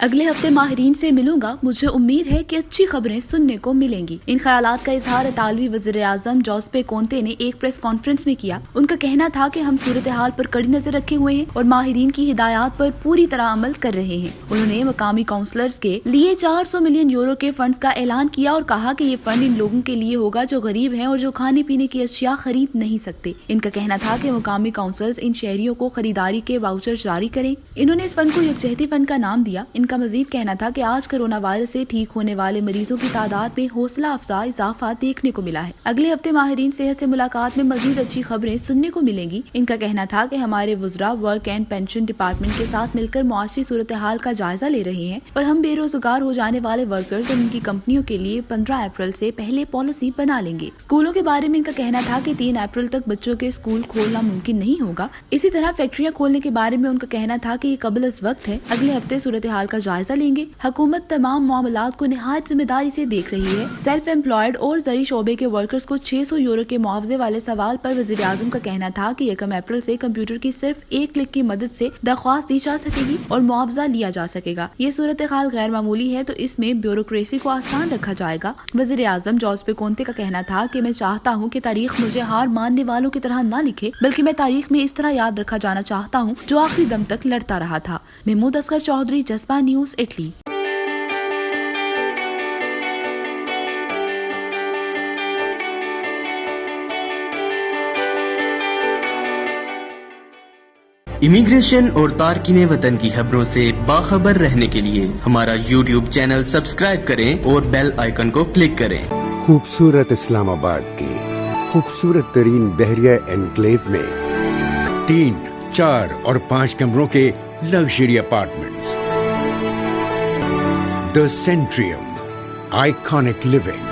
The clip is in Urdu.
اگلے ہفتے ماہرین سے ملوں گا، مجھے امید ہے کہ اچھی خبریں سننے کو ملیں گی۔ ان خیالات کا اظہار اطالوی وزیراعظم جوزپے کونتے نے ایک پریس کانفرنس میں کیا۔ ان کا کہنا تھا کہ ہم صورتحال پر کڑی نظر رکھے ہوئے ہیں اور ماہرین کی ہدایات پر پوری طرح عمل کر رہے ہیں۔ انہوں نے مقامی کونسلرز کے لیے 400 ملین یورو کے فنڈز کا اعلان کیا اور کہا کہ یہ فنڈ ان لوگوں کے لیے ہوگا جو غریب ہیں اور جو کھانے پینے کی اشیاء خرید نہیں سکتے۔ ان کا کہنا تھا کہ مقامی کونسلز ان شہریوں کو خریداری کے واؤچر جاری کریں۔ انہوں نے اس فنڈ کو یکجہتی فنڈ کا نام دیا۔ ان کا مزید کہنا تھا کہ آج کرونا وائرس سے ٹھیک ہونے والے مریضوں کی تعداد میں حوصلہ افزا اضافہ دیکھنے کو ملا ہے۔ اگلے ہفتے ماہرین صحت سے ملاقات میں مزید اچھی خبریں سننے کو ملیں گی۔ ان کا کہنا تھا کہ ہمارے وزراء ورک اینڈ پینشن ڈپارٹمنٹ کے ساتھ مل کر معاشی صورتحال کا جائزہ لے رہے ہیں اور ہم بے روزگار ہو جانے والے ورکرز اور ان کی کمپنیوں کے لیے 15 اپریل سے پہلے پالیسی بنا لیں گے۔ اسکولوں کے بارے میں ان کا کہنا تھا کہ 3 اپریل تک بچوں کے اسکول کھولنا ممکن نہیں ہوگا۔ اسی طرح فیکٹریاں کھولنے کے بارے میں ان کا کہنا تھا کہ یہ قبل از وقت ہے۔ اگلے ہفتے صورتحال کا جائزہ لیں گے۔ حکومت تمام معاملات کو نہایت ذمہ داری سے دیکھ رہی ہے۔ سیلف امپلائڈ اور زرعی شعبے کے ورکرز کو 600 یورو کے معاوضے والے سوال پر وزیر اعظم کا کہنا تھا کہ 1 اپریل سے کمپیوٹر کی صرف ایک کلک کی مدد سے درخواست دی جا سکے گی اور معاوضہ لیا جا سکے گا۔ یہ صورتحال غیر معمولی ہے تو اس میں بیوروکریسی کو آسان رکھا جائے گا۔ وزیر اعظم جوزپے کونتے کا کہنا تھا کہ میں چاہتا ہوں کہ تاریخ مجھے ہار ماننے والوں کی طرح نہ لکھے، بلکہ میں تاریخ میں اس طرح یاد رکھا جانا چاہتا ہوں جو آخری دم تک لڑتا رہا تھا۔ محمود اصغر چودھری، جذبہ نیوز، اٹلی۔ امیگریشن اور تارکین وطن کی خبروں سے باخبر رہنے کے لیے ہمارا یوٹیوب چینل سبسکرائب کریں اور بیل آئیکن کو کلک کریں۔ خوبصورت اسلام آباد کی خوبصورت ترین بحریہ انکلیو میں 3، 4 اور 5 کمروں کے لگژری اپارٹمنٹس۔ دی سینٹریم، آئیکانک لیونگ۔